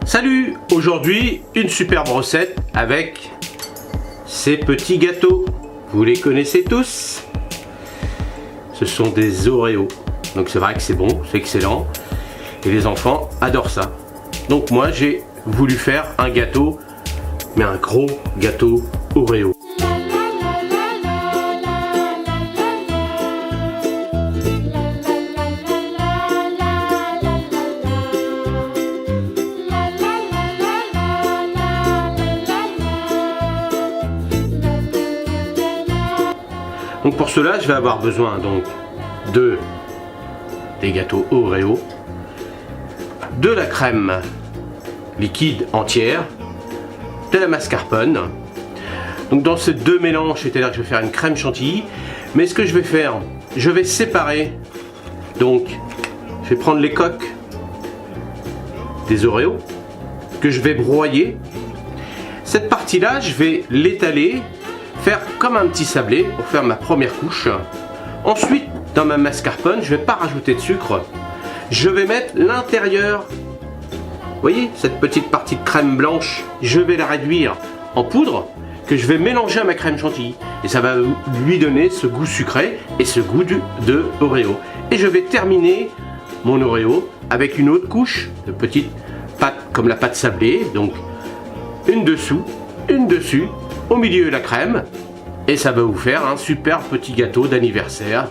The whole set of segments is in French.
Salut! Aujourd'hui, une superbe recette avec ces petits gâteaux. Vous les connaissez tous? Ce sont des Oreos. Donc c'est vrai que c'est bon, c'est excellent. Et les enfants adorent ça. Donc moi, j'ai voulu faire un gâteau, mais un gros gâteau Oreo. Donc pour cela, je vais avoir besoin donc des gâteaux Oreo, de la crème liquide entière, de la mascarpone. Donc dans ces deux mélanges, c'est-à-dire que je vais faire une crème chantilly. Mais ce que je vais faire, je vais séparer. Donc je vais prendre les coques des Oreos que je vais broyer. Cette partie-là, je vais l'étaler, faire comme un petit sablé pour faire ma première couche. Ensuite, dans ma mascarpone, je ne vais pas rajouter de sucre. Je vais mettre l'intérieur. Vous voyez, cette petite partie de crème blanche, je vais la réduire en poudre que je vais mélanger à ma crème chantilly. Et ça va lui donner ce goût sucré et ce goût de Oreo. Et je vais terminer mon Oreo avec une autre couche de petite pâte comme la pâte sablée. Donc, une dessous, une dessus. Au milieu la crème, et ça va vous faire un super petit gâteau d'anniversaire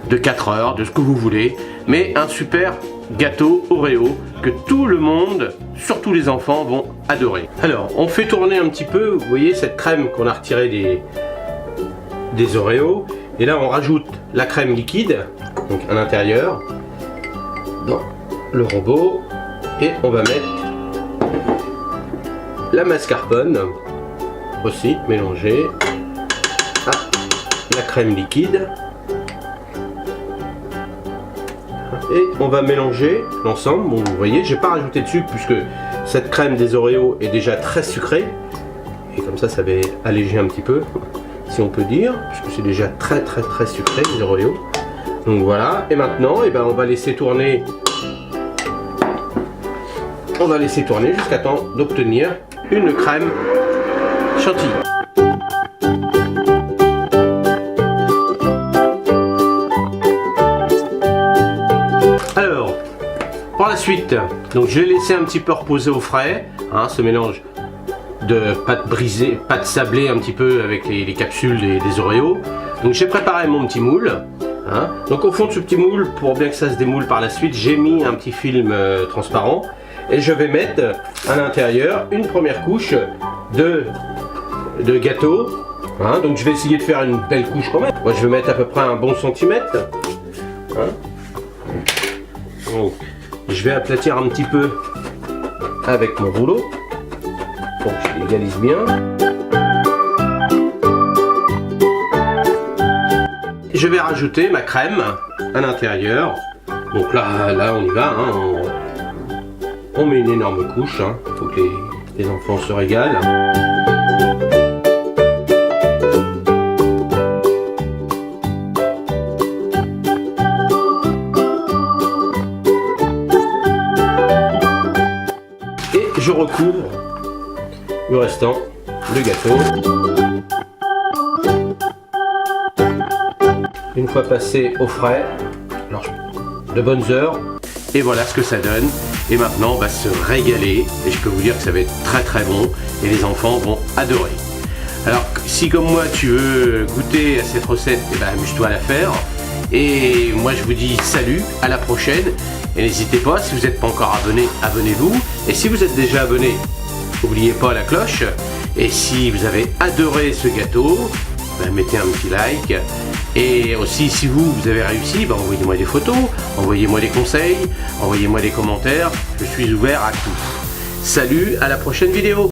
de 4 heures, de ce que vous voulez, mais un super gâteau Oreo que tout le monde, surtout les enfants, vont adorer. Alors, on fait tourner un petit peu, vous voyez cette crème qu'on a retirée des Oreos, et là on rajoute la crème liquide, donc à l'intérieur, dans le robot, et on va mettre la mascarpone, aussi mélanger à la crème liquide et on va mélanger l'ensemble. Bon, vous voyez, j'ai pas rajouté de sucre puisque cette crème des Oreos est déjà très sucrée et comme ça va alléger un petit peu, si on peut dire, puisque c'est déjà très sucré les Oreos. Donc voilà, et maintenant on va laisser tourner, jusqu'à temps d'obtenir une crème chantilly. Alors, pour la suite, donc je vais laisser un petit peu reposer au frais, ce mélange de pâte brisée, pâte sablée un petit peu avec les capsules des Oreos. Donc j'ai préparé mon petit moule. Donc au fond de ce petit moule, pour bien que ça se démoule par la suite, j'ai mis un petit film transparent et je vais mettre à l'intérieur une première couche de gâteau. Donc je vais essayer de faire une belle couche quand même. Moi je vais mettre à peu près un bon centimètre. Donc je vais aplatir un petit peu avec mon rouleau pour que je l'égalise bien. Je vais rajouter ma crème à l'intérieur. Donc là on y va. On met une énorme couche. Faut que les enfants se régalent. Je recouvre le restant du gâteau. Une fois passé au frais, alors de bonnes heures, et voilà ce que ça donne. Et maintenant on va se régaler et je peux vous dire que ça va être très bon et les enfants vont adorer. Alors si comme moi tu veux goûter à cette recette, amuse-toi à la faire. Et moi je vous dis salut, à la prochaine. Et n'hésitez pas, si vous n'êtes pas encore abonné, abonnez-vous. Et si vous êtes déjà abonné, n'oubliez pas la cloche. Et si vous avez adoré ce gâteau, mettez un petit like. Et aussi si vous avez réussi, envoyez-moi des photos, envoyez-moi des conseils, envoyez-moi des commentaires. Je suis ouvert à tout. Salut, à la prochaine vidéo.